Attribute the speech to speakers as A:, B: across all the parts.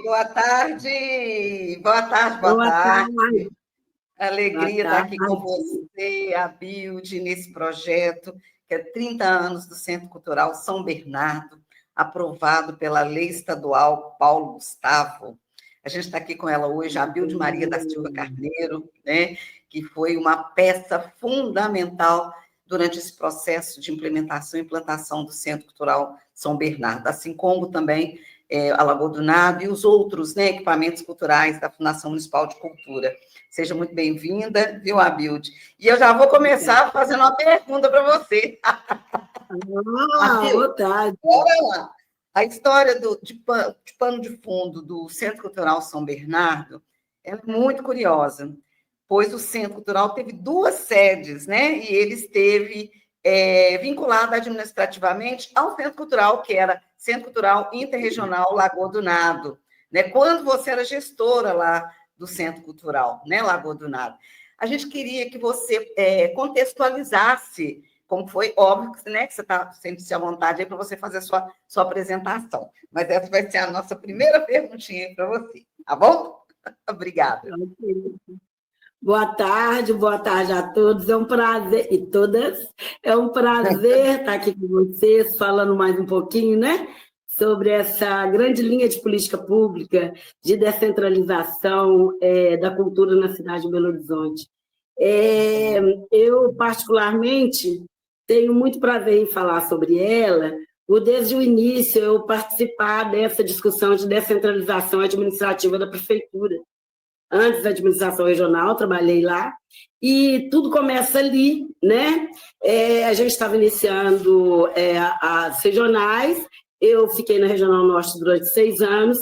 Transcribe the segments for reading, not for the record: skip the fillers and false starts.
A: Boa tarde, boa tarde, boa tarde. Alegria estar aqui com você, a Bilde, nesse projeto, que é 30 anos do Centro Cultural São Bernardo, aprovado pela Lei Estadual Paulo Gustavo. A gente está aqui com ela hoje, a Bilde Maria da Silva Carneiro, né, que foi uma peça fundamental durante esse processo de implementação e implantação do Centro Cultural São Bernardo, assim como também a Lagoa do Nado e os outros, né, equipamentos culturais da Fundação Municipal de Cultura. Seja muito bem-vinda, viu, Abilde? E eu já vou começar fazendo uma pergunta para você.
B: Boa tarde.
A: Olha lá. A história de pano de fundo do Centro Cultural São Bernardo é muito curiosa, pois o Centro Cultural teve 2 sedes, né? E ele esteve vinculado administrativamente ao Centro Cultural, que era Centro Cultural Interregional Lagoa do Nado, né? Quando você era gestora lá do Centro Cultural, né, Lagoa do Nado. A gente queria que você contextualizasse, como foi, óbvio, né, que você está sentindo-se à vontade aí para você fazer a sua apresentação. Mas essa vai ser a nossa primeira perguntinha para você, tá bom? Obrigada.
B: Boa tarde a todos, é um prazer, e todas, é um prazer estar aqui com vocês, falando mais um pouquinho, né, sobre essa grande linha de política pública de descentralização da cultura na cidade de Belo Horizonte. Eu, particularmente, tenho muito prazer em falar sobre ela, por desde o início eu participar dessa discussão de descentralização administrativa da prefeitura. Antes da administração regional, trabalhei lá, e tudo começa ali, né? A gente estava iniciando as regionais, eu fiquei na Regional Norte durante 6 anos,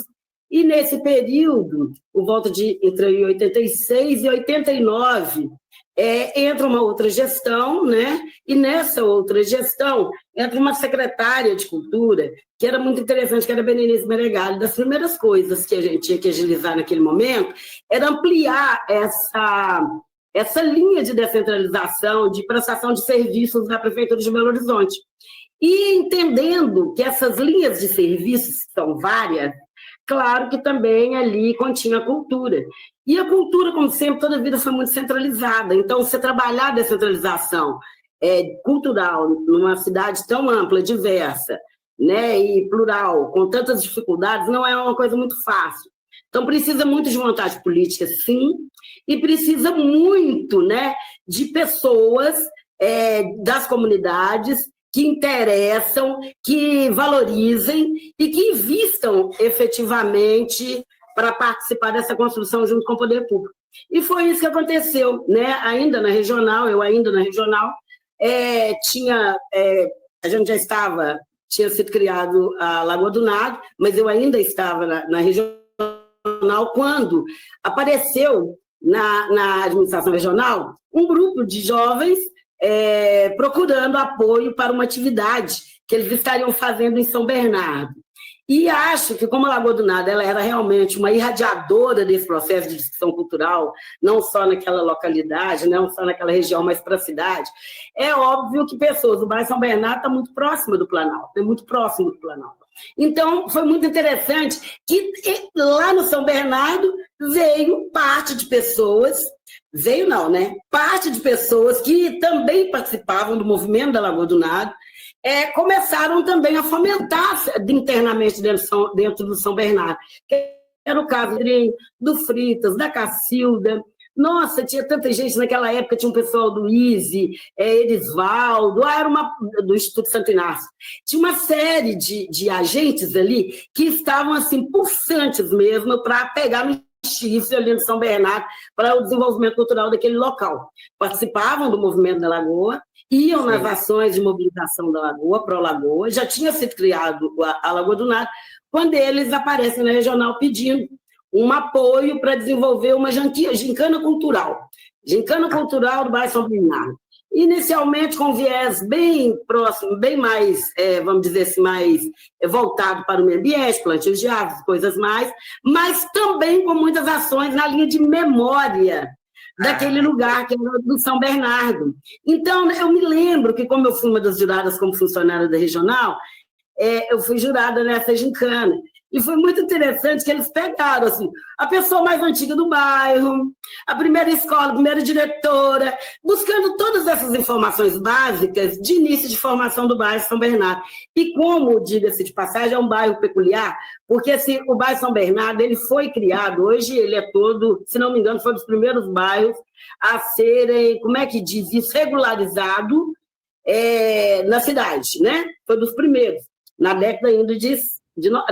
B: e nesse período, por volta de entre 86 e 89, entra uma outra gestão, né? E nessa outra gestão entra uma secretária de cultura, que era muito interessante, que era a Berenice Meregali. Das primeiras coisas que a gente tinha que agilizar naquele momento era ampliar essa linha de descentralização, de prestação de serviços da Prefeitura de Belo Horizonte. E entendendo que essas linhas de serviços são várias, claro que também ali continha a cultura. E a cultura, como sempre, toda a vida foi muito centralizada. Então, você trabalhar a descentralização cultural numa cidade tão ampla, diversa, né, e plural, com tantas dificuldades, não é uma coisa muito fácil. Então, precisa muito de vontade política, sim, e precisa muito, né, de pessoas das comunidades que interessam, que valorizem e que invistam efetivamente para participar dessa construção junto com o poder público. E foi isso que aconteceu, né? Ainda na regional, a gente já tinha sido criado a Lagoa do Nado, mas eu ainda estava na regional quando apareceu na administração regional um grupo de jovens procurando apoio para uma atividade que eles estariam fazendo em São Bernardo. E acho que, como a Lagoa do Nada ela era realmente uma irradiadora desse processo de discussão cultural, não só naquela localidade, não só naquela região, mas para a cidade, é óbvio que pessoas do bairro São Bernardo estão muito próximas do Planalto, é muito próximo do Planalto. Então, foi muito interessante que lá no São Bernardo veio parte de pessoas, parte de pessoas que também participavam do movimento da Lagoa do Nada, começaram também a fomentar internamente dentro do São Bernardo. Que era o caso do Fritas, da Cacilda. Nossa, tinha tanta gente naquela época, tinha um pessoal do ISE, Erisvaldo, do Instituto Santo Inácio. Tinha uma série de agentes ali que estavam assim, pulsantes mesmo para pegar no chifre ali no São Bernardo para o desenvolvimento cultural daquele local. Participavam do movimento da Lagoa, iam nas ações de mobilização da Lagoa, Pró-Lagoa, já tinha sido criado a Lagoa do Nada, quando eles aparecem na regional pedindo um apoio para desenvolver uma gincana cultural do bairro São Bernardo. Inicialmente com viés bem próximo, bem mais, vamos dizer assim, mais voltado para o meio ambiente, plantios de árvores, coisas mais, mas também com muitas ações na linha de memória daquele lugar que era do São Bernardo. Então, eu me lembro que, como eu fui uma das juradas como funcionária da regional, eu fui jurada nessa gincana. E foi muito interessante que eles pegaram assim, a pessoa mais antiga do bairro, a primeira escola, a primeira diretora, buscando todas essas informações básicas de início de formação do bairro São Bernardo. E como, diga-se de passagem, é um bairro peculiar, porque assim, o bairro São Bernardo ele foi criado, hoje ele é todo, se não me engano, foi um dos primeiros bairros a serem, como é que diz isso, regularizado na cidade, né? Foi dos primeiros, na década ainda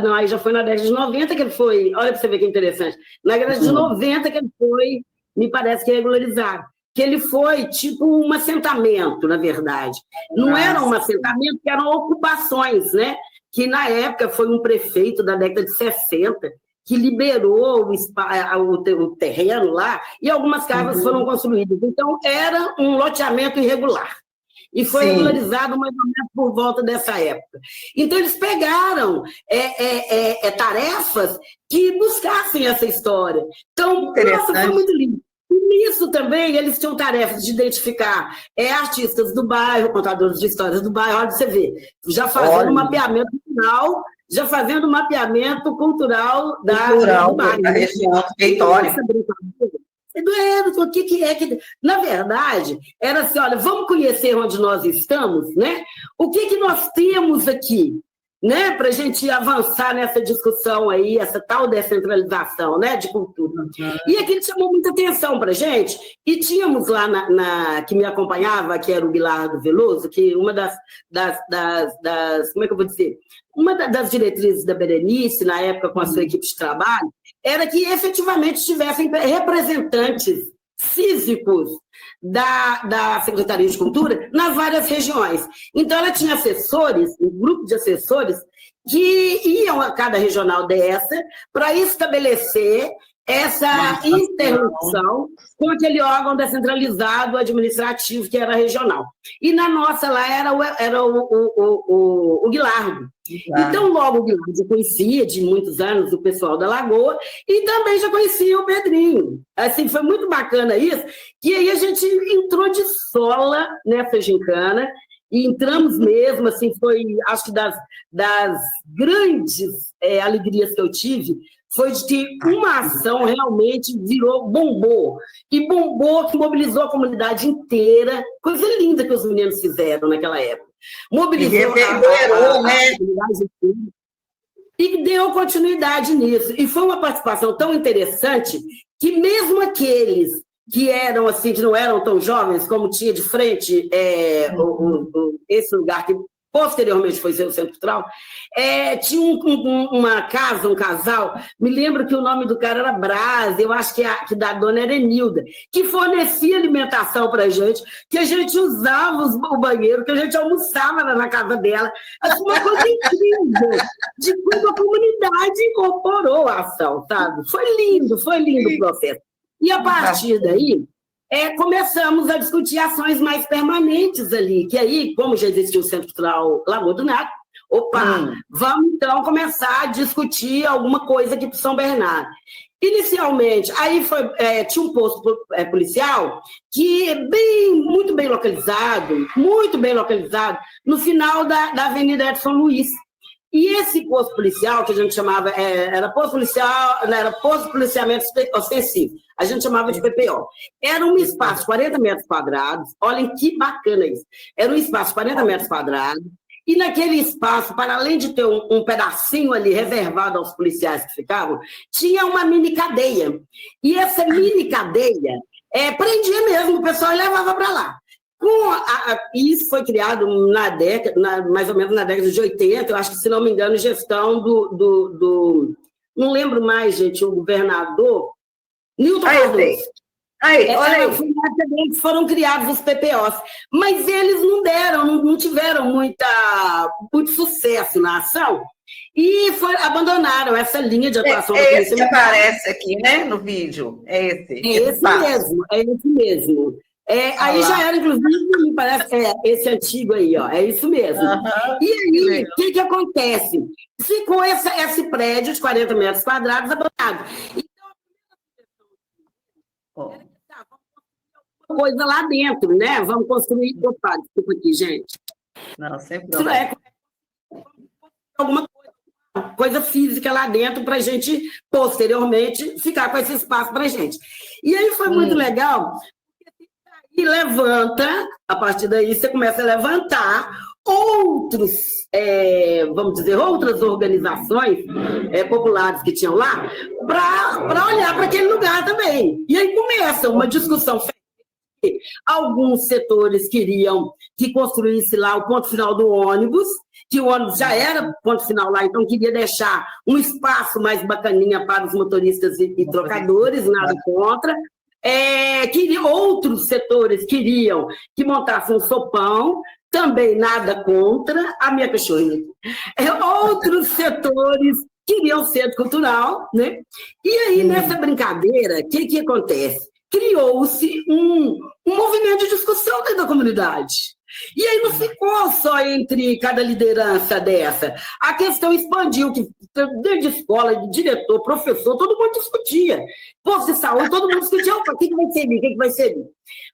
B: não, aí já foi na década de 90 que ele foi, olha para você ver que interessante, na década de 90 que ele foi, me parece que regularizado, que ele foi tipo um assentamento, na verdade. Não era um assentamento, que eram ocupações, né? Que na época foi um prefeito da década de 60 que liberou o terreno lá e algumas casas foram construídas. Então, era um loteamento irregular. E foi regularizado mais ou menos por volta dessa época. Então, eles pegaram tarefas que buscassem essa história. Então, nossa, foi muito lindo. E nisso também, eles tinham tarefas de identificar artistas do bairro, contadores de histórias do bairro, olha, você vê, já fazendo um mapeamento final, já fazendo um mapeamento cultural da
A: região do território.
B: O que é que... Na verdade, era assim, olha, vamos conhecer onde nós estamos, né? O que nós temos aqui, né? Para a gente avançar nessa discussão aí, essa tal descentralização, né? De cultura. E aquilo chamou muita atenção para a gente. E tínhamos lá, que me acompanhava, que era o Guilardo Veloso, que uma das como é que eu vou dizer? Uma das diretrizes da Berenice, na época com a sua equipe de trabalho, era que efetivamente tivessem representantes físicos da Secretaria de Cultura nas várias regiões. Então, ela tinha assessores, um grupo de assessores, que iam a cada regional dessa para estabelecer essa interrupção com aquele órgão descentralizado administrativo que era regional. E na nossa lá era o Guilardo. Então, logo o Guilardo já conhecia de muitos anos o pessoal da Lagoa e também já conhecia o Pedrinho. Assim, foi muito bacana isso, que aí a gente entrou de sola nessa gincana e entramos mesmo, assim, foi, acho que das grandes alegrias que eu tive, foi de que uma ação realmente bombou, e bombou que mobilizou a comunidade inteira, coisa linda que os meninos fizeram naquela época. Mobilizou a comunidade inteira e deu continuidade nisso. E foi uma participação tão interessante que mesmo aqueles que eram assim, que não eram tão jovens, como tinha de frente esse lugar que posteriormente foi o Centro Cultural, tinha uma casa, um casal, me lembro que o nome do cara era Braz, eu acho que da dona era Enilda, que fornecia alimentação para a gente, que a gente usava o banheiro, que a gente almoçava na casa dela. Assim, uma coisa incrível, de como a comunidade incorporou a ação, sabe? Foi lindo o processo. E a partir daí, começamos a discutir ações mais permanentes ali, que aí, como já existia o Centro Cultural Lagoa do Nada, Opa, vamos então começar a discutir alguma coisa aqui para São Bernardo. Inicialmente, aí tinha um posto policial que muito bem localizado, no final da Avenida Edson Luiz. E esse posto policial, que a gente chamava, era posto policiamento ostensivo, a gente chamava de PPO. Era um espaço de 40 metros quadrados, olhem que bacana isso, era um espaço de 40 metros quadrados, e naquele espaço, para além de ter um pedacinho ali reservado aos policiais que ficavam, tinha uma mini cadeia. E essa mini cadeia prendia mesmo, o pessoal levava para lá. Isso foi criado mais ou menos na década de 80, eu acho que, se não me engano, gestão não lembro mais, gente, o governador, Nilton Cardoso. Foram criados os PPOs, mas eles não tiveram muito sucesso na ação e abandonaram essa linha de atuação.
A: Esse que aparece aqui, né, no vídeo, é
B: esse mesmo. Aí já era, inclusive, me parece, esse antigo aí, ó, é isso mesmo. E aí, o que acontece? Ficou esse prédio de 40 metros quadrados abandonado. Coisa lá dentro, né? Vamos construir. Opa, desculpa aqui, gente.
A: Não, sempre problema.
B: Alguma coisa física lá dentro para a gente, posteriormente, ficar com esse espaço para a gente. E aí foi muito legal, e a partir daí você começa a levantar outras organizações populares que tinham lá para olhar para aquele lugar também. E aí começa uma discussão. Alguns setores queriam que construísse lá o ponto final do ônibus, que o ônibus já era ponto final lá, então queria deixar um espaço mais bacaninha para os motoristas e trocadores, nada contra. Outros setores queriam que montasse um sopão, também nada contra, a minha cachorrinha. Outros setores queriam centro cultural, né? E aí, nessa brincadeira, o que acontece? Criou-se um movimento de discussão dentro da comunidade. E aí não ficou só entre cada liderança dessa. A questão expandiu, que desde escola, de diretor, professor, todo mundo discutia. Posto de saúde, todo mundo discutia, opa, o que vai ser ali, o que vai ser ali?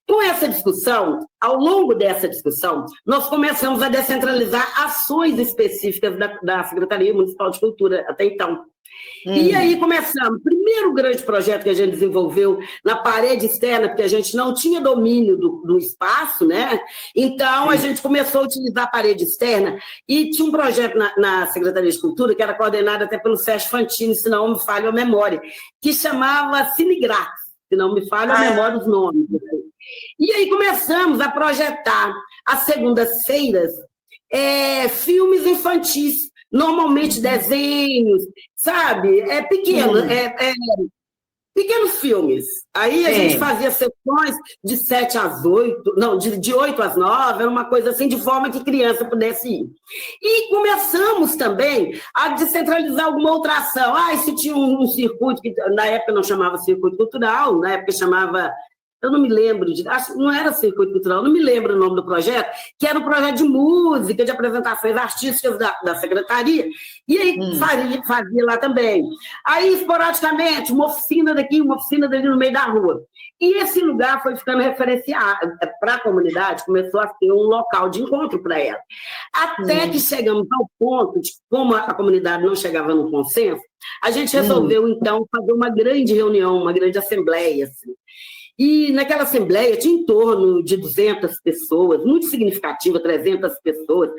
B: Com essa discussão, ao longo dessa discussão, nós começamos a descentralizar ações específicas da Secretaria Municipal de Cultura, até então. E aí começamos. O primeiro grande projeto que a gente desenvolveu na parede externa, porque a gente não tinha domínio do espaço, né? Então, a gente começou a utilizar a parede externa e tinha um projeto na Secretaria de Cultura, que era coordenado até pelo Sérgio Fantini, se não me falha a memória, que chamava Cinegrax, se não me falha a memória os nomes. E aí começamos a projetar, às segundas-feiras, filmes infantis, normalmente desenhos, sabe? Pequenos filmes. Aí a gente fazia sessões de 7 às 8, não, de 8 às 9, era uma coisa assim, de forma que criança pudesse ir. E começamos também a descentralizar alguma outra ação. Se tinha um circuito, que na época não chamava circuito cultural, na época chamava... Eu não me lembro, não era circuito cultural, não me lembro o nome do projeto, que era um projeto de música, de apresentações artísticas da secretaria, e aí fazia lá também. Aí, esporadicamente, uma oficina daqui, uma oficina dali no meio da rua. E esse lugar foi ficando referenciado para a comunidade, começou a ser um local de encontro para ela. Até que chegamos ao ponto de, como a comunidade não chegava no consenso, a gente resolveu, então, fazer uma grande reunião, uma grande assembleia, assim. E naquela assembleia tinha em torno de 200 pessoas, muito significativa, 300 pessoas,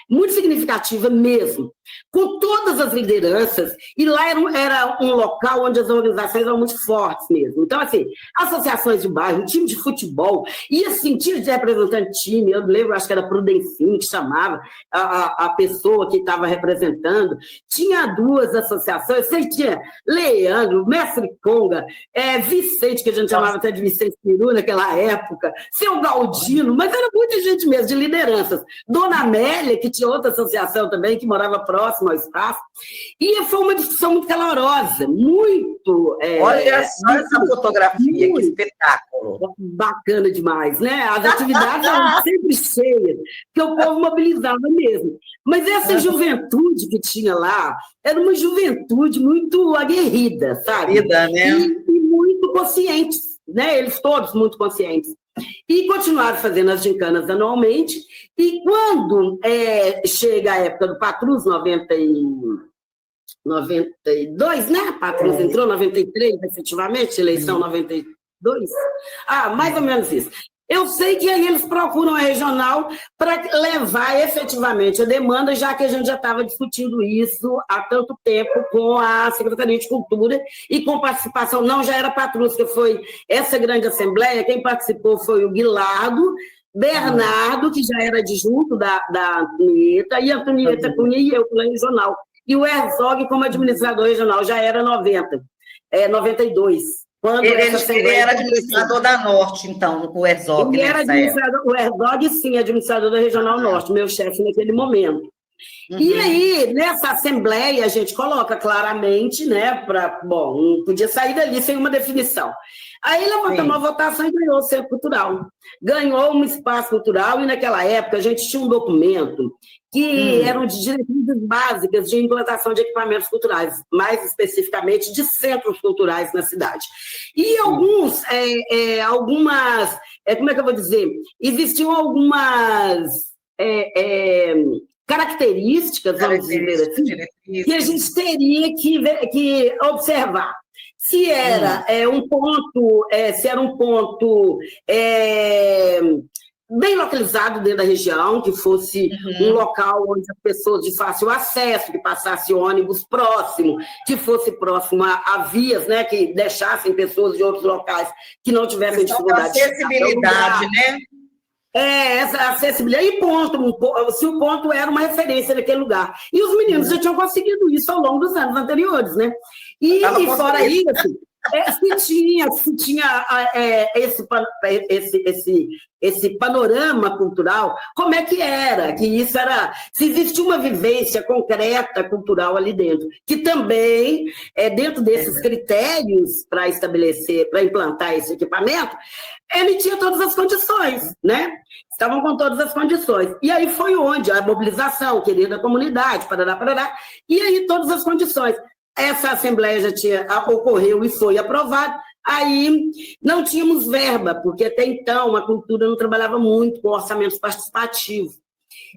B: muito significativa mesmo, com todas as lideranças, e lá era um local onde as organizações eram muito fortes mesmo. Então, assim, associações de bairro, time de futebol, e assim, time de representante de time, eu lembro, acho que era Prudencinho que chamava a pessoa que estava representando, tinha 2 associações, você tinha Leandro, Mestre Conga, Vicente, que a gente chamava até de Vicente Peru naquela época, seu Galdino, mas era muita gente mesmo, de lideranças. Dona Amélia, que tinha outra associação também, que morava próximo ao espaço. E foi uma discussão muito calorosa, muito...
A: Olha só essa fotografia, que espetáculo.
B: Bacana demais, né? As atividades eram sempre cheias, porque o povo mobilizava mesmo. Mas essa juventude que tinha lá, era uma juventude muito aguerrida, sabe?
A: Vida, né?
B: E muito conscientes, né? Eles todos muito conscientes. E continuaram fazendo as gincanas anualmente, e quando chega a época do Patrus, 92, né? Patrus entrou, 93, efetivamente, eleição 92. Mais ou menos isso. Eu sei que aí eles procuram a regional para levar efetivamente a demanda, já que a gente já estava discutindo isso há tanto tempo com a Secretaria de Cultura e com participação, não já era Patrus, que foi essa grande assembleia, quem participou foi o Guilardo, Bernardo, que já era adjunto da Antonieta, e a Antonieta Cunha e eu, pela regional. E o Herzog, como administrador regional, já era 92.
A: Ele era administrador da Norte, então, o Herzog.
B: Ele era administrador, o Herzog, sim, administrador da Regional Norte, meu chefe naquele momento. E aí, nessa assembleia, a gente coloca claramente, né, não podia sair dali sem uma definição. Aí levantou uma votação e ganhou o Centro Cultural. Ganhou um espaço cultural, e naquela época a gente tinha um documento que eram de diretrizes básicas de implantação de equipamentos culturais, mais especificamente de centros culturais na cidade. E algumas, como é que eu vou dizer? Existiam algumas características, vamos dizer assim, que a gente teria que observar. Se era um ponto bem localizado dentro da região, que fosse um local onde as pessoas de fácil acesso, que passasse ônibus próximo, que fosse próximo a vias, né, que deixassem pessoas de outros locais que não tivessem dificuldade.
A: Acessibilidade, né?
B: Essa acessibilidade. E se o ponto era uma referência naquele lugar. E os meninos já tinham conseguido isso ao longo dos anos anteriores, né? E fora isso, se tinha esse panorama cultural, como é que era? Que isso era... Se existia uma vivência concreta cultural ali dentro, que também, dentro desses critérios para estabelecer, para implantar esse equipamento, ele tinha todas as condições, né? Estavam com todas as condições. E aí foi onde a mobilização, querida da comunidade, parará, e aí todas as condições. Essa assembleia ocorreu e foi aprovada, aí não tínhamos verba, porque até então a cultura não trabalhava muito com orçamentos participativos.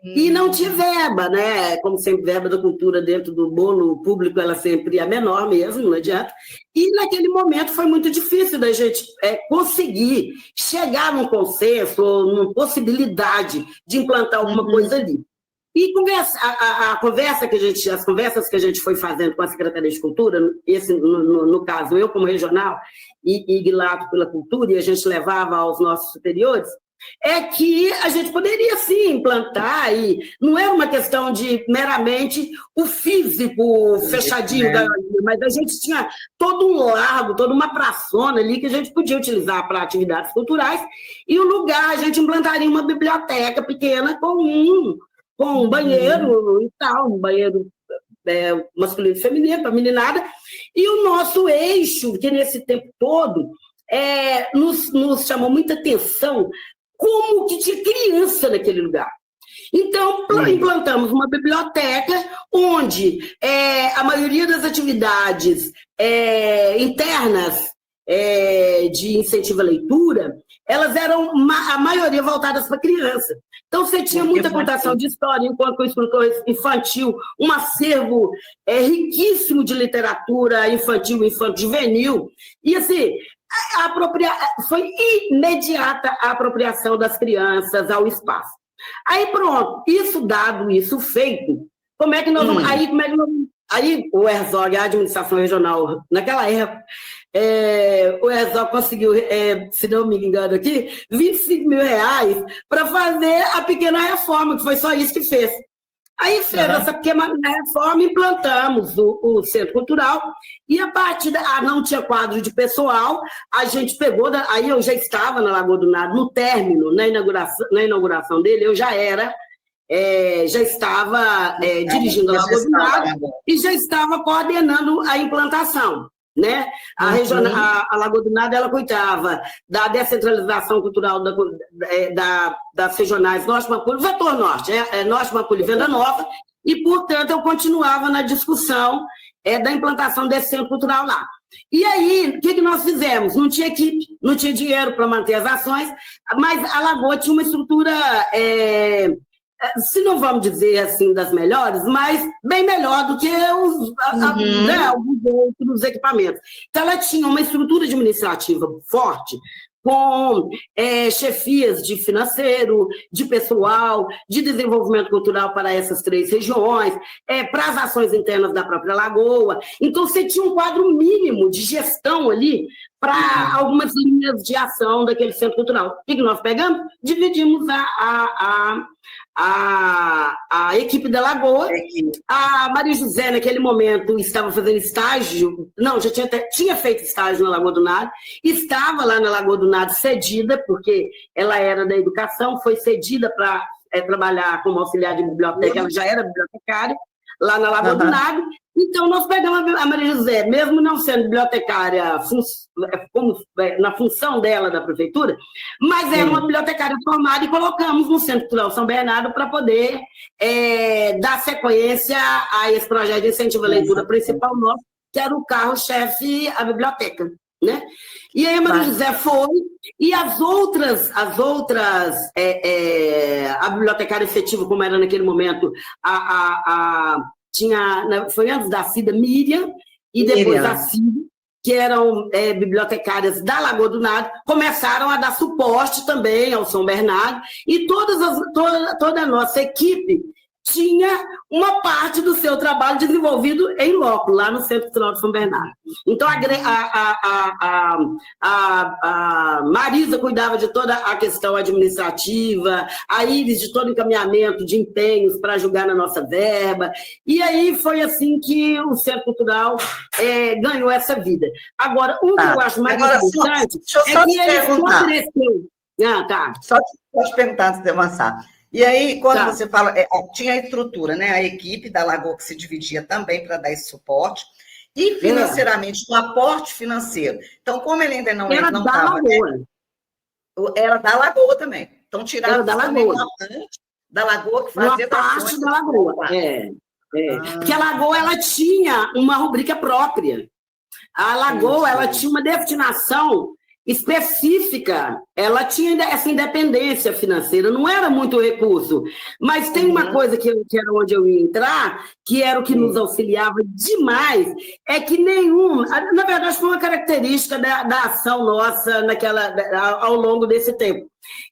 B: E não tinha verba, né? Como sempre, verba da cultura dentro do bolo público, ela sempre é menor mesmo, não adianta. E naquele momento foi muito difícil da gente conseguir chegar num consenso, ou numa possibilidade de implantar alguma coisa ali. E as conversas que a gente foi fazendo com a Secretaria de Cultura, no caso, eu como regional e Guilato pela Cultura, e a gente levava aos nossos superiores, é que a gente poderia, sim, implantar, e não era uma questão de meramente o físico fechadinho, mas a gente tinha todo um largo, toda uma praçona ali que a gente podia utilizar para atividades culturais, e o lugar, a gente implantaria uma biblioteca pequena com um banheiro e tal, um banheiro masculino e feminino, para meninada, e o nosso eixo, que nesse tempo todo nos chamou muita atenção, como que tinha criança naquele lugar. Então, implantamos uma biblioteca onde a maioria das atividades internas de incentivo à leitura, elas eram, a maioria, voltadas para criança. Então, você tinha muita contação de história, enquanto o escritor infantil, um acervo riquíssimo de literatura infantil, infanto-juvenil, e assim, foi imediata a apropriação das crianças ao espaço. Aí, pronto, isso feito, como é que nós vamos... Aí o Herzog, a administração regional, naquela época, o Herzog conseguiu, se não me engano aqui, R$25 mil para fazer a pequena reforma, que foi só isso que fez. Aí fez essa pequena reforma, implantamos o Centro Cultural, e a partir não tinha quadro de pessoal, a gente pegou, aí eu já estava na Lagoa do Nado, no término, na inauguração dele, eu já estava dirigindo a Lagoa do Nado e já estava coordenando a implantação. Né? A Lagoa do Nado, ela cuidava da descentralização cultural das regionais Norte, Macul, Vetor Norte, Norte, Macul e Venda Nova, e, portanto, eu continuava na discussão da implantação desse centro cultural lá. E aí, o que nós fizemos? Não tinha equipe, não tinha dinheiro para manter as ações, mas a Lagoa tinha uma estrutura... se não vamos dizer assim das melhores, mas bem melhor do que alguns outros equipamentos. Então, ela tinha uma estrutura administrativa forte, com chefias de financeiro, de pessoal, de desenvolvimento cultural para essas 3 regiões, para as ações internas da própria Lagoa. Então, você tinha um quadro mínimo de gestão ali para algumas linhas de ação daquele centro cultural. O que nós pegamos? Dividimos a equipe da Lagoa. A Maria José, naquele momento, estava fazendo estágio, já tinha feito estágio na Lagoa do Nado, estava lá na Lagoa do Nado cedida, porque ela era da educação, foi cedida para trabalhar como auxiliar de biblioteca, ela já era bibliotecária, lá na Lagoa do Nado. Então, nós pegamos a Maria José, mesmo não sendo bibliotecária na função dela da prefeitura, mas era uma bibliotecária formada e colocamos no Centro Cultural São Bernardo para poder dar sequência a esse projeto de incentivo à leitura principal nosso, que era o carro-chefe, a biblioteca. Né? E aí a Maria José foi, e as outras a bibliotecária efetiva, como era naquele momento, foi antes da Cida, Miriam, e depois a Cida, que eram bibliotecárias da Lagoa do Nado, começaram a dar suporte também ao São Bernardo, e toda a nossa equipe tinha uma parte do seu trabalho desenvolvido em loco, lá no Centro Cultural de São Bernardo. Então, a Marisa cuidava de toda a questão administrativa, a Iris de todo o encaminhamento de empenhos para julgar na nossa verba, e aí foi assim que o Centro Cultural ganhou essa vida. Agora, o que eu acho mais importante é que ele cresceu.
A: Só te perguntar antes de avançar. E aí, quando você fala, tinha a estrutura, né? A equipe da Lagoa que se dividia também para dar esse suporte, e financeiramente, um aporte financeiro. Então, como ele ainda não estava... Era da Lagoa também. Então, tiraram também uma parte da Lagoa que fazia... Uma
B: parte da Lagoa, Porque a Lagoa, ela tinha uma rubrica própria. A Lagoa, ela tinha uma destinação específica, ela tinha essa independência financeira, não era muito recurso, mas tem uma coisa que era onde eu ia entrar, que era o que nos auxiliava demais, é que na verdade foi uma característica da ação nossa ao longo desse tempo,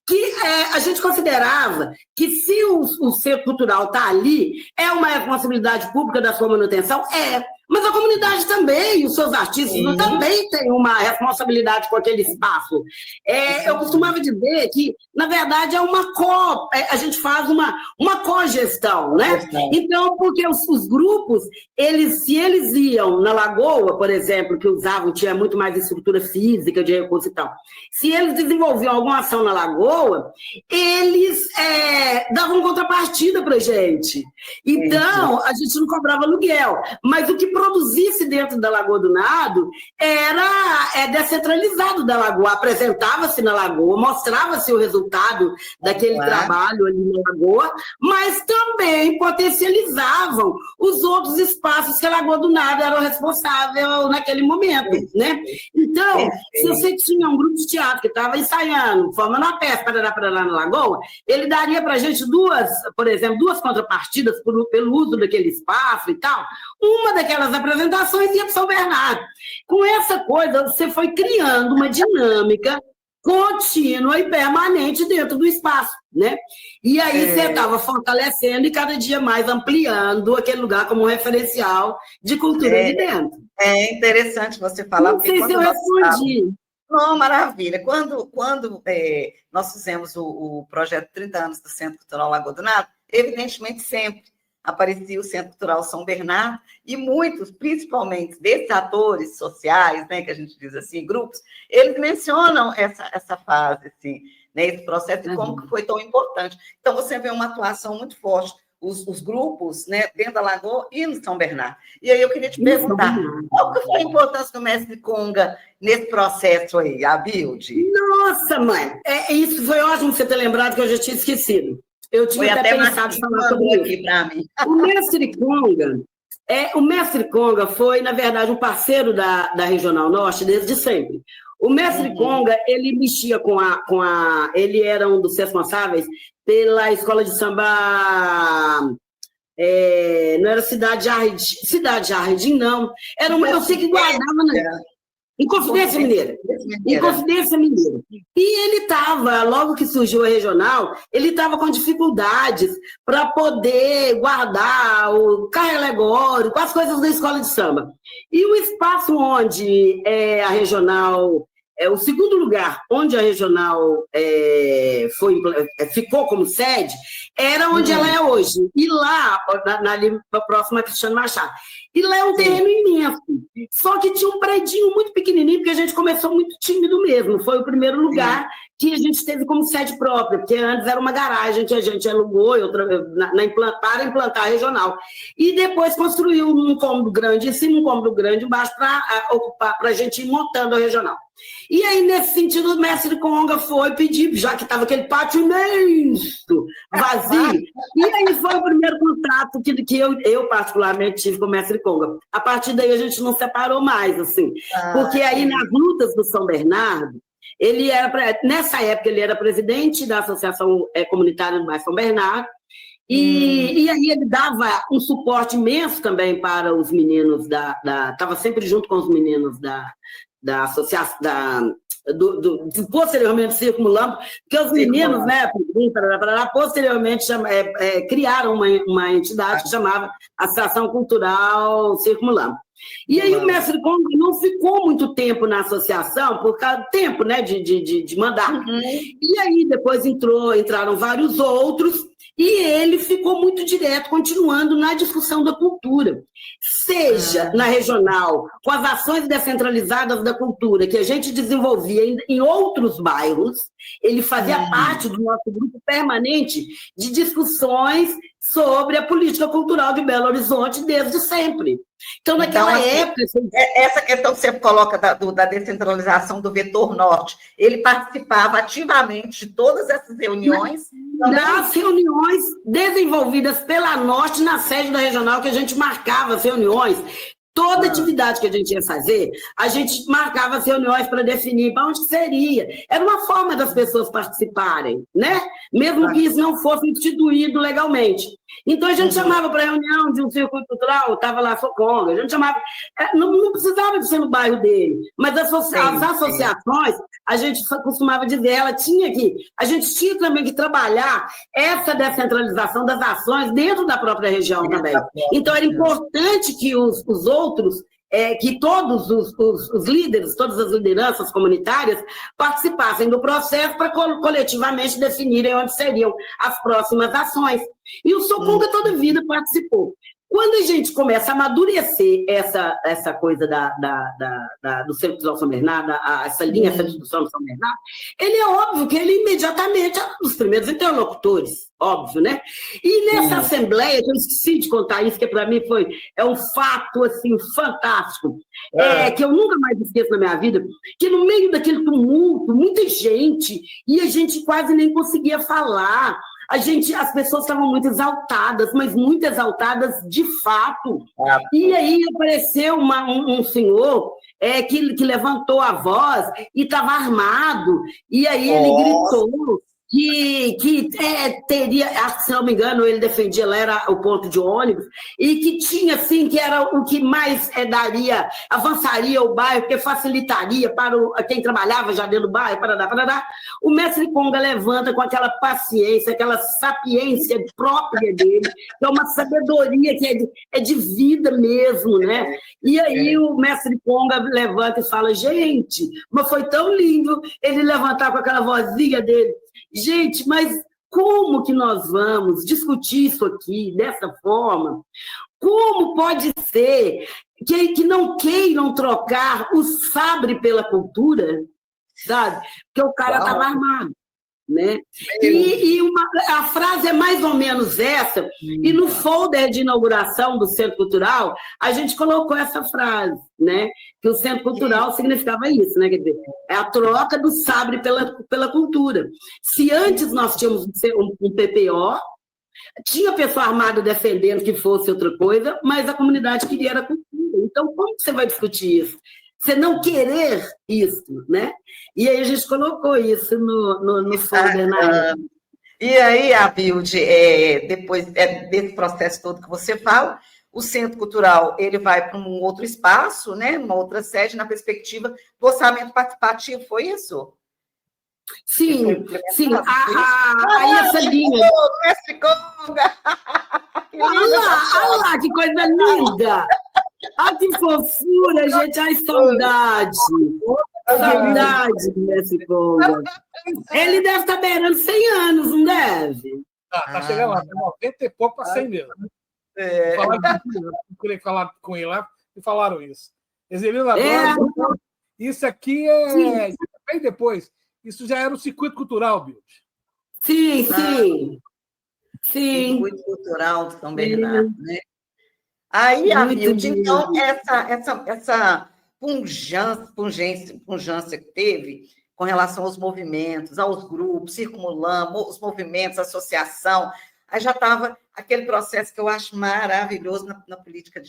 B: que a gente considerava que se o Centro Cultural está ali, é uma responsabilidade pública da sua manutenção, mas a comunidade também, os seus artistas também têm uma responsabilidade com aquele espaço. Eu costumava dizer que, na verdade, a gente faz uma cogestão, né? Então, porque os grupos, se eles iam na Lagoa, por exemplo, que tinha muito mais estrutura física de recurso e tal, se eles desenvolviam alguma ação na Lagoa, eles davam contrapartida para a gente. Então, a gente não cobrava aluguel, mas o que produzisse dentro da Lagoa do Nado era descentralizado da Lagoa, apresentava-se na Lagoa, mostrava-se o resultado daquele trabalho ali na Lagoa, mas também potencializavam os outros espaços que a Lagoa do Nado era o responsável naquele momento, né? Então, se você tinha um grupo de teatro que estava ensaiando, formando uma peça para lá na Lagoa, ele daria para a gente duas contrapartidas pelo uso daquele espaço e tal. Uma daquelas apresentações ia para São Bernardo. Com essa coisa, você foi criando uma dinâmica contínua e permanente dentro do espaço, né? E aí você estava fortalecendo e cada dia mais ampliando aquele lugar como um referencial de cultura ali dentro.
A: É interessante você falar.
B: Não sei se eu respondi.
A: Não, maravilha. Quando nós fizemos o projeto 30 anos do Centro Cultural Lagoa do Nado, evidentemente sempre aparecia o Centro Cultural São Bernardo, e muitos, principalmente desses atores sociais, né, que a gente diz assim, grupos, eles mencionam essa fase, assim, né, esse processo, e como que foi tão importante. Então, você vê uma atuação muito forte, os grupos, né, dentro da Lagoa e no São Bernardo. E aí eu queria te perguntar, qual que foi a importância do mestre Conga nesse processo aí, Abilde?
B: Nossa, mãe, isso foi ótimo você ter lembrado, que eu já tinha esquecido. Eu tinha até pensado em falar sobre isso. Para mim. O mestre Conga foi, na verdade, um parceiro da Regional Norte desde sempre. O mestre Conga, ele mexia ele era um dos responsáveis pela escola de samba, não era Cidade Jardim, não. Eu sei que guardava, né? Inconfidência Mineira. E ele estava, logo que surgiu a regional, ele estava com dificuldades para poder guardar o carro alegórico, as coisas da escola de samba. E o espaço onde a regional, o segundo lugar onde a regional ficou como sede, era onde ela é hoje. E lá, ali próxima a Cristiano Machado. E lá é um terreno imenso. Só que tinha um predinho muito pequenininho, porque a gente começou muito tímido mesmo. Foi o primeiro lugar que a gente teve como sede própria, porque antes era uma garagem que a gente alugou para implantar a regional. E depois construiu um cômodo grande em cima, um cômodo grande embaixo, para a gente ir montando a regional. E aí, nesse sentido, o mestre Conga foi pedir, já que estava aquele pátio imenso, vazio, e aí foi o primeiro contato que eu particularmente tive com o mestre Conga. A partir daí, a gente não separou mais, assim, porque aí, nas lutas do São Bernardo, nessa época, ele era presidente da Associação Comunitária do Bairro São Bernardo, e aí ele dava um suporte imenso também para os meninos estava sempre junto com os meninos da associação, posteriormente Círculo Lampo, porque os meninos, né, posteriormente criaram uma entidade que chamava Associação Cultural Círculo Lampo. E aí o mestre Conga não ficou muito tempo na associação, por causa do tempo, né, de mandato. E aí depois entraram vários outros, e ele ficou muito direto, continuando na discussão da cultura. Seja na regional, com as ações descentralizadas da cultura, que a gente desenvolvia em outros bairros, ele fazia parte do nosso grupo permanente de discussões sobre a política cultural de Belo Horizonte desde sempre. Então, naquela época...
A: Essa questão que você coloca da descentralização do vetor norte, ele participava ativamente de todas essas reuniões?
B: Das reuniões desenvolvidas pela Norte na sede da regional, que a gente marcava as reuniões. Toda atividade que a gente ia fazer, a gente marcava as reuniões para definir para onde seria. Era uma forma das pessoas participarem, né? Mesmo que isso não fosse instituído legalmente. Então, a gente chamava para reunião de um círculo cultural, estava lá a Conga, a gente chamava... Não precisava de ser no bairro dele, mas as associações, a gente costumava dizer, a gente tinha também que trabalhar essa descentralização das ações dentro da própria região também. Então, era importante que os outros, que todos os líderes, todas as lideranças comunitárias participassem do processo para coletivamente definirem onde seriam as próximas ações. E o Soconga toda a vida participou. Quando a gente começa a amadurecer essa coisa do Centro Cultural São Bernardo, essa linha Centro Cultural São Bernardo, ele é óbvio que ele imediatamente é um dos primeiros interlocutores, óbvio, né? E nessa assembleia, que eu esqueci de contar isso, que para mim é um fato assim, fantástico, que eu nunca mais esqueço na minha vida, que no meio daquele tumulto, muita gente, e a gente quase nem conseguia falar. As pessoas estavam muito exaltadas, mas muito exaltadas de fato. E aí apareceu um senhor que levantou a voz e estava armado, e aí ele gritou que teria, se não me engano, ele defendia, lá era o ponto de ônibus, e que tinha, assim, que era o que mais avançaria o bairro, porque facilitaria para quem trabalhava já dentro do bairro, parará. O mestre Conga levanta com aquela paciência, aquela sapiência própria dele, que é uma sabedoria que é de vida mesmo, né? E aí o mestre Conga levanta e fala, gente, mas foi tão lindo ele levantar com aquela vozinha dele. Gente, mas como que nós vamos discutir isso aqui dessa forma? Como pode ser que não queiram trocar o sabre pela cultura, sabe? Porque o cara estava armado, né? A frase é mais ou menos essa, e no folder de inauguração do Centro Cultural, a gente colocou essa frase, né? Que o Centro Cultural significava isso, né? Quer dizer, é a troca do sabre pela cultura. Se antes nós tínhamos um PPO, tinha pessoa armada defendendo que fosse outra coisa, mas a comunidade queria era cultura. Então, como você vai discutir isso? Você não querer isso, né? E aí a gente colocou isso no folder na época.
A: E aí, Abilde, depois desse processo todo que você fala, o Centro Cultural ele vai para um outro espaço, né? Uma outra sede, na perspectiva do orçamento participativo, foi isso?
B: Sim, sim. Aí essa linha.
A: Mestre Conga!
B: Olha lá, que coisa linda! Olha que fofura, gente! Ai, saudade! Saudade, Mestre Conga. Ele deve estar beirando 100 anos, não deve?
C: Tá chegando lá, tem 90 e pouco para 100 mesmo. Eu queria falar com ele lá e falaram isso. Excelina, isso aqui é bem depois. Isso já era o circuito cultural, Bild.
B: Sim, sim. Sim.
A: Circuito cultural de São Bernardo, né? Aí, Abilde, então, essa pungência que teve com relação aos movimentos, aos grupos, circulamos, os movimentos, associação, aí já estava aquele processo que eu acho maravilhoso na política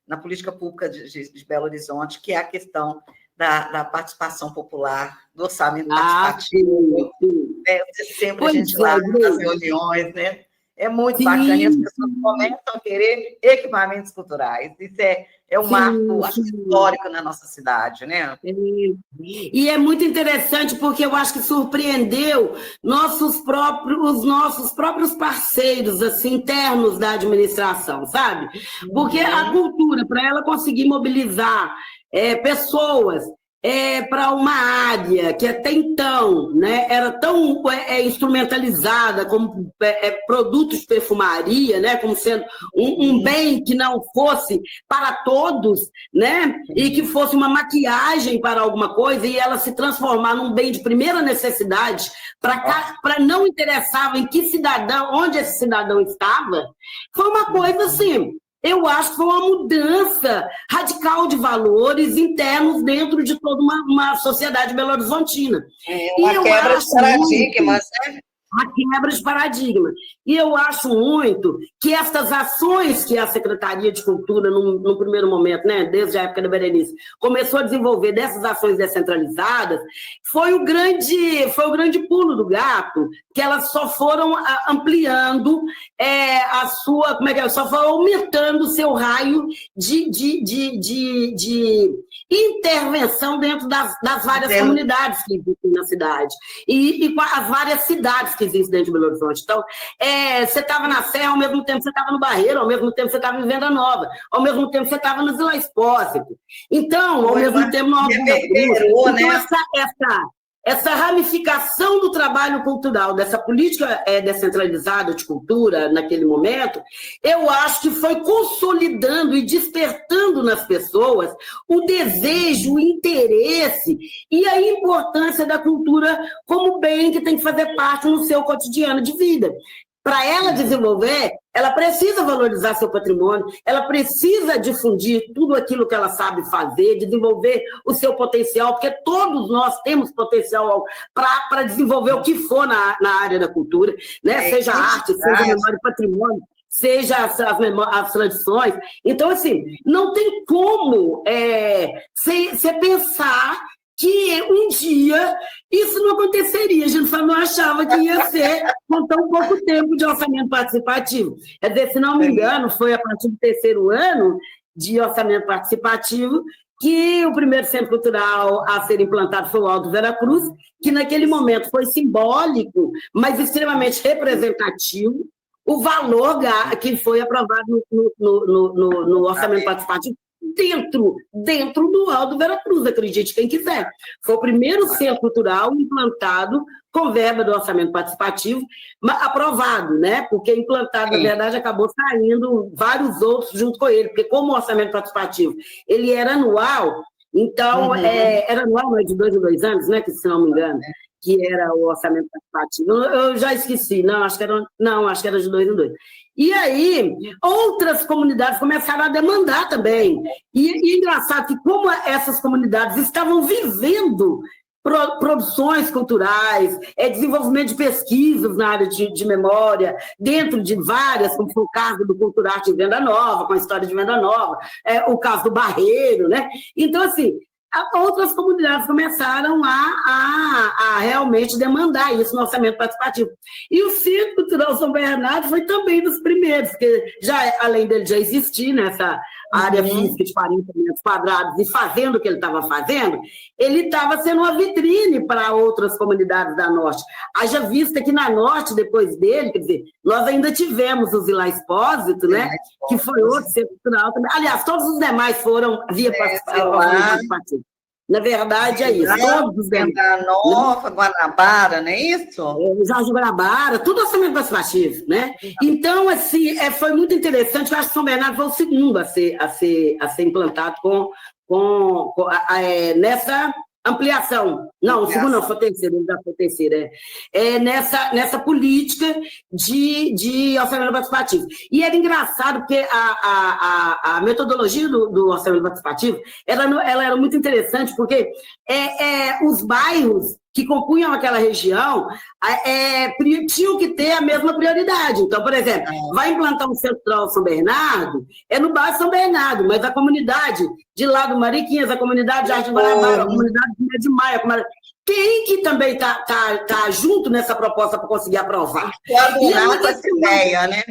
A: na política pública de Belo Horizonte, que é a questão da participação popular, do orçamento participativo. Né? Sempre a gente lá nas reuniões, né? É muito bacana, e as pessoas começam a querer equipamentos culturais. Isso é um marco, acho, histórico na nossa cidade, né?
B: E é muito interessante, porque eu acho que surpreendeu os nossos próprios parceiros, assim, internos da administração, sabe? Porque a cultura, para ela conseguir mobilizar pessoas para uma área que até então, né, era tão instrumentalizada como produtos de perfumaria, né, como sendo um bem que não fosse para todos, né, e que fosse uma maquiagem para alguma coisa, e ela se transformar num bem de primeira necessidade, para não interessava em que cidadão, onde esse cidadão estava, foi uma coisa assim. Eu acho que foi uma mudança radical de valores internos dentro de toda uma sociedade belo-horizontina.
A: Uma quebra de paradigmas, né?
B: A quebra de paradigma. E eu acho muito que essas ações que a Secretaria de Cultura, no primeiro momento, né, desde a época da Berenice, começou a desenvolver dessas ações descentralizadas, foi o grande pulo do gato, que elas só foram ampliando só foram aumentando o seu raio de intervenção dentro das várias comunidades que existem na cidade e com as várias cidades que existem dentro de Belo Horizonte. Então, você estava na Serra, ao mesmo tempo você estava no Barreiro, ao mesmo tempo você estava em Venda Nova, ao mesmo tempo você estava no Vila Espósito. Então, ao mesmo tempo no Alto da Cruz. Então, essa ramificação do trabalho cultural, dessa política descentralizada de cultura naquele momento, eu acho que foi consolidando e despertando nas pessoas o desejo, o interesse e a importância da cultura como bem que tem que fazer parte no seu cotidiano de vida. Para ela desenvolver, ela precisa valorizar seu patrimônio, ela precisa difundir tudo aquilo que ela sabe fazer, desenvolver o seu potencial, porque todos nós temos potencial para desenvolver o que for na área da cultura, né? Seja arte, seja memória e patrimônio, seja as tradições. Então, assim, não tem como você pensar que um dia isso não aconteceria. A gente só não achava que ia ser com tão pouco tempo de orçamento participativo. Quer dizer, se não me engano, foi a partir do 3º ano de orçamento participativo que o primeiro centro cultural a ser implantado foi o Alto Veracruz, que naquele momento foi simbólico, mas extremamente representativo, o valor que foi aprovado no orçamento participativo dentro do Alto Veracruz, acredite quem quiser. Foi o primeiro centro cultural implantado com verba do orçamento participativo, aprovado, né? Porque implantado, na verdade, acabou saindo vários outros junto com ele, porque como o orçamento participativo ele era anual, então, era anual, não é de 2 em 2 anos, né? Que, se não me engano, que era o orçamento participativo. Eu já esqueci, acho que era de 2 em 2. E aí, outras comunidades começaram a demandar também. E engraçado que, como essas comunidades estavam vivendo produções culturais, desenvolvimento de pesquisas na área de memória, dentro de várias, como foi o caso do Culturarte de Venda Nova, com a história de Venda Nova, o caso do Barreiro, né? Então, assim, outras comunidades começaram a realmente demandar isso no orçamento participativo. E o Centro Cultural São Bernardo foi também dos primeiros, porque, além dele já existir nessa área física de 40 metros quadrados e fazendo o que ele estava fazendo, ele estava sendo uma vitrine para outras comunidades da Norte. Haja vista que na Norte, depois dele, quer dizer, nós ainda tivemos o Vila Expósito, né? Que foi outro centro cultural também. Aliás, todos os demais foram via participativo. Na verdade, é isso. Todos os demais.
A: Venda Nova, Guanabara, não é isso?
B: Jorge Guanabara, tudo orçamento participativo, né? Então, assim, foi muito interessante. Eu acho que São Bernardo foi o segundo a ser implantado nessa ampliação. Não, o segundo não, foi o terceiro, ele já foi o terceiro. Nessa política de orçamento participativo. E era engraçado, porque a metodologia do orçamento participativo ela era muito interessante, porque os bairros que compunham aquela região tinham que ter a mesma prioridade. Então, por exemplo, vai implantar um Central São Bernardo, no bairro São Bernardo, mas a comunidade de lá do Mariquinhas, a comunidade de Jardim Guanabara, a comunidade de Maia, tem que também tá junto nessa proposta para conseguir aprovar.
A: Com essa ideia, né?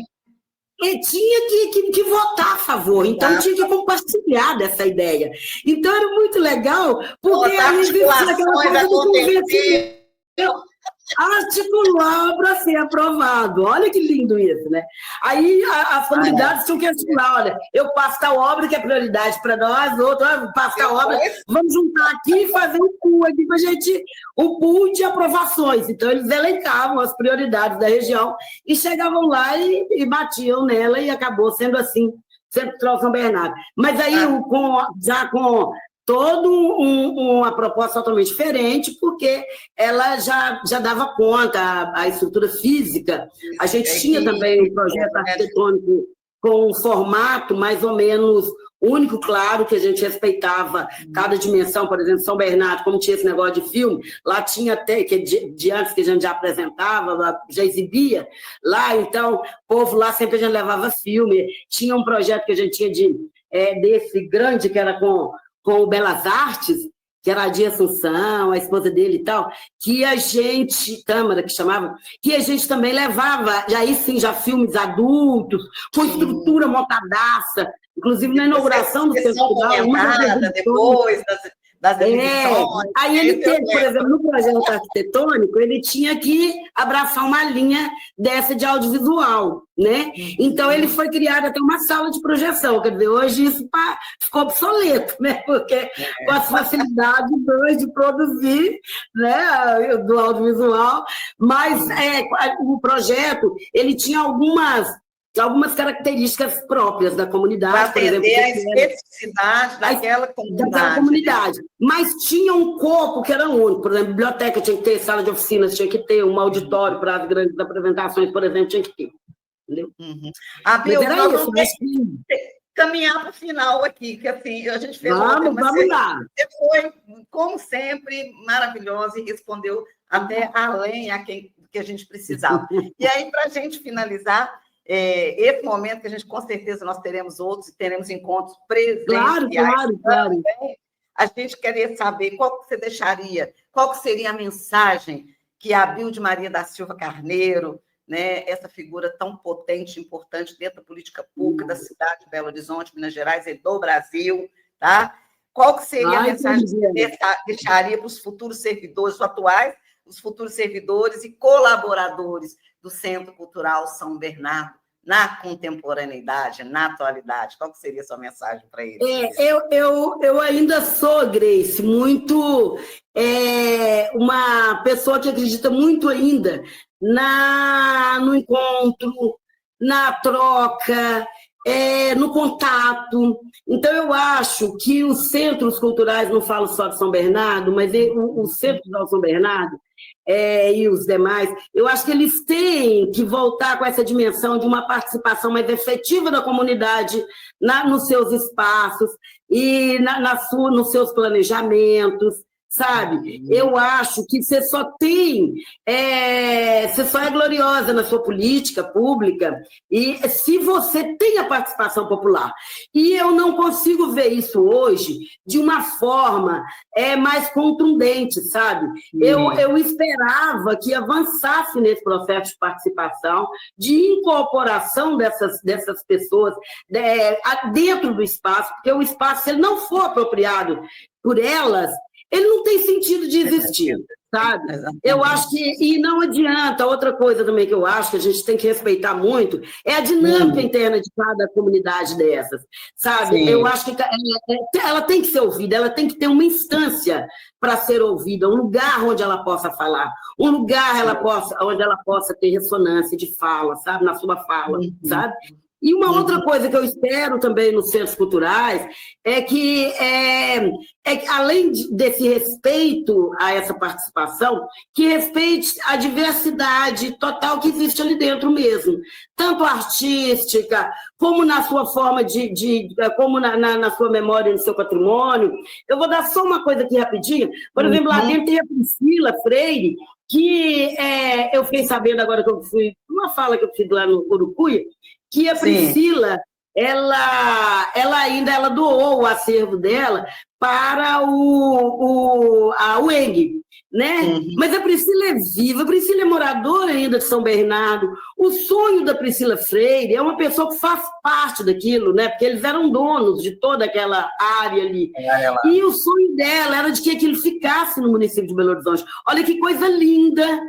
B: E tinha que votar a favor, então tinha que compartilhar dessa ideia. Então era muito legal, porque a gente viu aquela coisa do convencimento, articular para ser aprovado. Olha que lindo isso, né? Aí as comunidades tinham que articular, olha, eu passo tal obra que é prioridade para nós, outro, passo tal obra, vamos juntar aqui e fazer um pool aqui para a gente, um pool de aprovações. Então, eles elencavam as prioridades da região e chegavam lá e batiam nela e acabou sendo assim, Centro Cultural São Bernardo. Mas aí, já com toda uma proposta totalmente diferente, porque ela já dava conta, a estrutura física. A gente tinha também um projeto arquitetônico com um formato mais ou menos único, claro, que a gente respeitava cada dimensão. Por exemplo, São Bernardo, como tinha esse negócio de filme, lá tinha até, que de antes que a gente já apresentava, já exibia, lá, então, o povo lá sempre a gente levava filme. Tinha um projeto que a gente tinha desse grande, que era com o Belas Artes, que era a Dia Assunção, a esposa dele e tal, que a gente, Tâmara, que chamava, que a gente também levava, aí sim, já filmes adultos, com estrutura montadaça, inclusive na inauguração do Centro Cultural.
A: Depois das exibições.
B: Aí ele teve, por exemplo, no projeto arquitetônico, ele tinha que abraçar uma linha dessa de audiovisual, né? Então, ele foi criado até uma sala de projeção, quer dizer, hoje isso ficou obsoleto, né? Porque com as facilidades de produzir, né, do audiovisual, mas o projeto, ele tinha algumas características próprias da comunidade.
A: Para atender a especificidade daquela comunidade.
B: Mas tinha um corpo que era único. Por exemplo, biblioteca tinha que ter, sala de oficinas tinha que ter, um auditório para as grandes apresentações, por exemplo, tinha que ter. Entendeu?
A: Bill, nós vamos caminhar para o final aqui, que assim, a gente fez
B: vamos lá.
A: Você foi, como sempre, maravilhosa e respondeu até além que a gente precisava. E aí, para a gente finalizar, esse momento que a gente, com certeza, nós teremos outros e teremos encontros presenciais.
B: Claro.
A: A gente queria saber qual que você deixaria, qual que seria a mensagem que a Abilde Maria da Silva Carneiro, né, essa figura tão potente e importante dentro da política pública da cidade de Belo Horizonte, Minas Gerais e do Brasil, tá? Qual que seria a mensagem que você deixaria para os futuros servidores, os atuais, os futuros servidores e colaboradores do Centro Cultural São Bernardo, na contemporaneidade, na atualidade? Qual que seria a sua mensagem para eles?
B: Eu ainda sou, Grace, muito uma pessoa que acredita muito ainda no encontro, na troca, no contato. Então, eu acho que os centros culturais, não falo só de São Bernardo, mas o Centro Cultural São Bernardo e os demais, eu acho que eles têm que voltar com essa dimensão de uma participação mais efetiva da comunidade nos seus espaços e nos seus planejamentos, sabe? Eu acho que você só é gloriosa na sua política pública e se você tem a participação popular. E eu não consigo ver isso hoje de uma forma mais contundente, sabe? Eu esperava que avançasse nesse processo de participação, de incorporação dessas pessoas dentro do espaço, porque o espaço, se ele não for apropriado por elas, ele não tem sentido de existir, sabe? Exatamente. Eu acho que... E não adianta, outra coisa também que eu acho que a gente tem que respeitar muito é a dinâmica interna de cada comunidade dessas, sabe? Sim. Eu acho que ela tem que ser ouvida, ela tem que ter uma instância para ser ouvida, um lugar onde ela possa falar, um lugar onde ela possa ter ressonância de fala, sabe? Na sua fala, sabe? E uma outra coisa que eu espero também nos centros culturais é que além desse respeito a essa participação, que respeite a diversidade total que existe ali dentro mesmo, tanto artística, como na sua forma como na sua memória e no seu patrimônio. Eu vou dar só uma coisa aqui rapidinho. Por exemplo, lá dentro tem a Priscila Freire, que eu fiquei sabendo agora que eu fui, uma fala que eu fiz lá no Urucuia, que a Priscila, ela doou o acervo dela para a UENG, né? Mas a Priscila é viva, a Priscila é moradora ainda de São Bernardo. O sonho da Priscila Freire é uma pessoa que faz parte daquilo, né? Porque eles eram donos de toda aquela área ali. E o sonho dela era de que aquilo ficasse no município de Belo Horizonte. Olha que coisa linda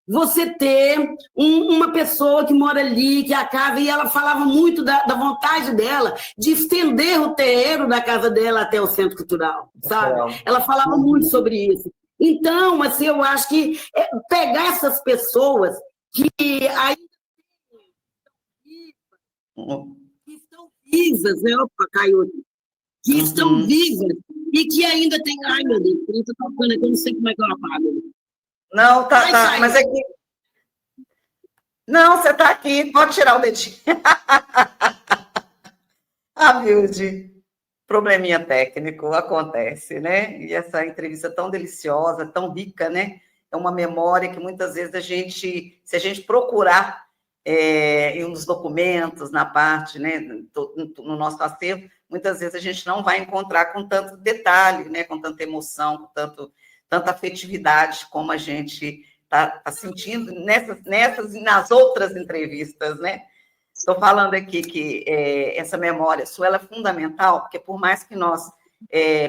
B: você ter uma pessoa que mora ali, que é a casa, e ela falava muito da vontade dela de estender o terreiro da casa dela até o Centro Cultural, sabe? Ela falava muito sobre isso. Então, assim, eu acho que pegar essas pessoas que ainda estão vivas, né? Opa, caiu aqui. Que estão vivas e que ainda tem... Ai, meu Deus, eu estou tocando aqui, eu não sei como é que eu apago.
A: Não, tá, mas é que... Não, você está aqui, pode tirar o dedinho. Vilde, probleminha técnico, acontece, né? E essa entrevista tão deliciosa, tão rica, né? É uma memória que muitas vezes se a gente procurar nos documentos, na parte, né, no nosso acervo, muitas vezes a gente não vai encontrar com tanto detalhe, né? Com tanta emoção, com tanta afetividade como a gente está sentindo nessas e nas outras entrevistas, né? Estou falando aqui que essa memória sua ela é fundamental, porque por mais que nós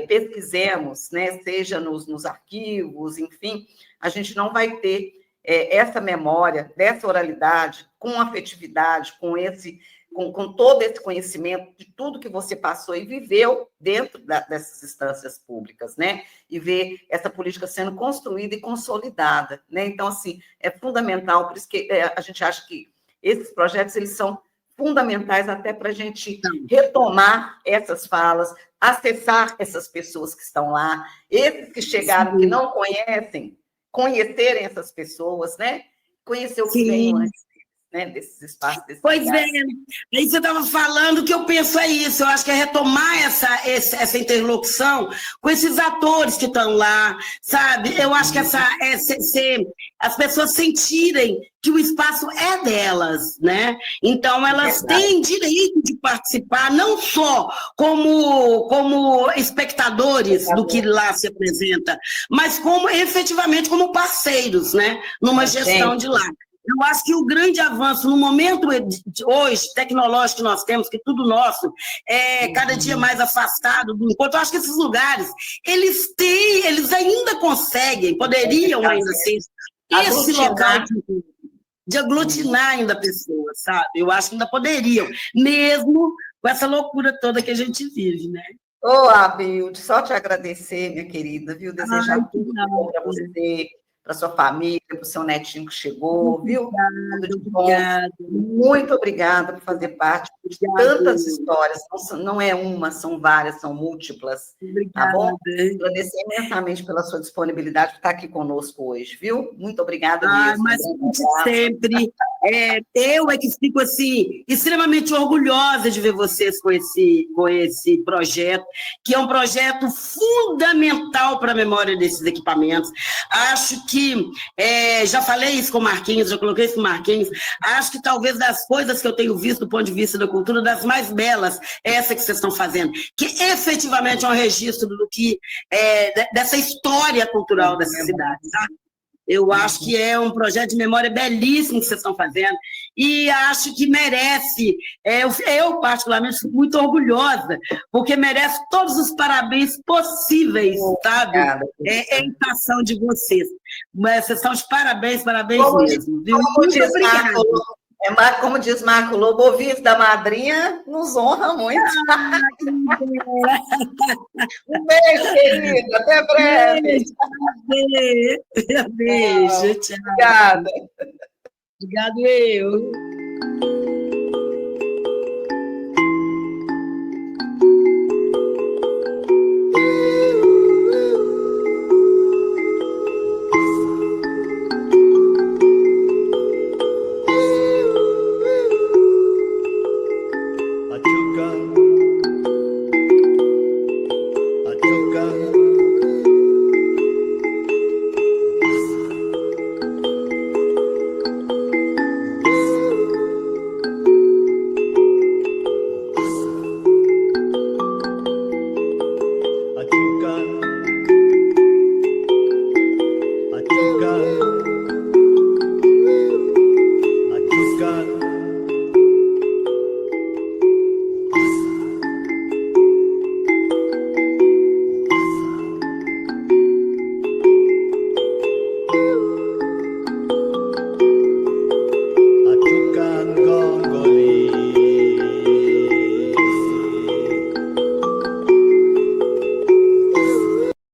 A: pesquisemos, né, seja nos arquivos, enfim, a gente não vai ter essa memória dessa oralidade com afetividade, com todo esse conhecimento de tudo que você passou e viveu dentro dessas instâncias públicas, né? E ver essa política sendo construída e consolidada, né? Então, assim, é fundamental, por isso que a gente acha que esses projetos, eles são fundamentais até para a gente retomar essas falas, acessar essas pessoas que estão lá, esses que chegaram, que não conhecem, conhecerem essas pessoas, né? Conhecer o que veio antes. Né, desses espaços.
B: Pois é, aí você estava falando, o que eu penso é isso, eu acho que é retomar essa interlocução com esses atores que estão lá, sabe? Eu acho que as pessoas sentirem que o espaço é delas, né? Então, elas têm direito de participar, não só como espectadores do que lá se apresenta, mas efetivamente como parceiros, né? Numa gestão de lá. Eu acho que o grande avanço no momento hoje, tecnológico que nós temos, que tudo nosso é cada dia mais afastado do encontro, eu acho que esses lugares, eles ainda conseguem, poderiam ainda ser esse local de encontro. de aglutinar ainda pessoas, sabe? Eu acho que ainda poderiam, mesmo com essa loucura toda que a gente vive, né?
A: Ô, Abilde, só te agradecer, minha querida, viu? Desejar tudo bom para você, para sua família, para o seu netinho que chegou, viu? Tudo de bom.
B: Obrigada.
A: Muito obrigada por fazer parte de tantas histórias. Não é uma, são várias, são múltiplas.
B: Obrigada.
A: Tá bom? Agradecer imensamente pela sua disponibilidade por estar aqui conosco hoje, viu? Muito obrigada mesmo.
B: Mas sempre. Eu é que fico assim, extremamente orgulhosa de ver vocês com esse projeto, que é um projeto fundamental para a memória desses equipamentos. Acho que, já falei isso com o Marquinhos, já coloquei isso com o Marquinhos, acho que talvez das coisas que eu tenho visto do ponto de vista da cultura, das mais belas, essa que vocês estão fazendo, que efetivamente é um registro do que dessa história cultural dessa cidade, sabe? Eu acho que é um projeto de memória belíssimo que vocês estão fazendo e acho que merece, eu particularmente fico muito orgulhosa, porque merece todos os parabéns possíveis, sabe? Em ação de vocês. Mas vocês estão de parabéns mesmo. Viu? Muito obrigada.
A: Como diz Marco Lobo, ouvir da madrinha nos honra muito. Um beijo, querida. Até breve.
B: Beijo. Tchau.
A: Obrigada.
B: Obrigado, eu.